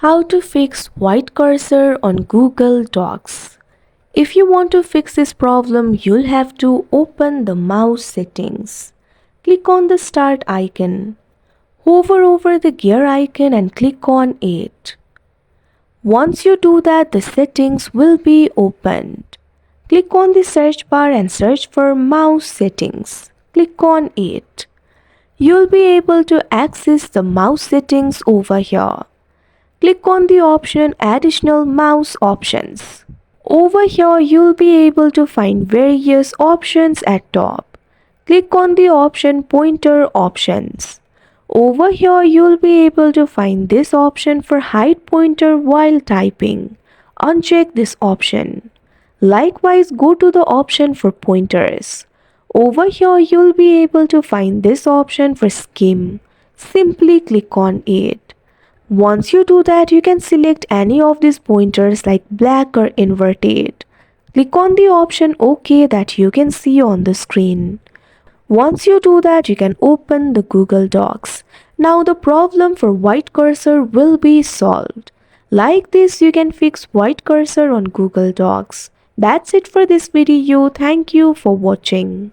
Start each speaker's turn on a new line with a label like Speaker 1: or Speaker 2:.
Speaker 1: How to fix white cursor on Google Docs. If you want to fix this problem, you'll have to open the mouse settings. Click on the start icon. Hover over the gear icon and click on it. Once you do that, the settings will be opened. Click on the search bar and search for mouse settings. Click on it. You'll be able to access the mouse settings over here. Click on the option Additional Mouse Options. Over here, you'll be able to find various options at top. Click on the option Pointer Options. Over here, you'll be able to find this option for hide pointer while typing. Uncheck this option. Likewise, go to the option for pointers. Over here, you'll be able to find this option for skim. Simply click on it. Once you do that, you can select any of these pointers like black or inverted. Click on the option OK that you can see on the screen. Once you do that, you can open the Google Docs. Now the problem for white cursor will be solved. Like this, you can fix white cursor on Google Docs. That's it for this video. Thank you for watching.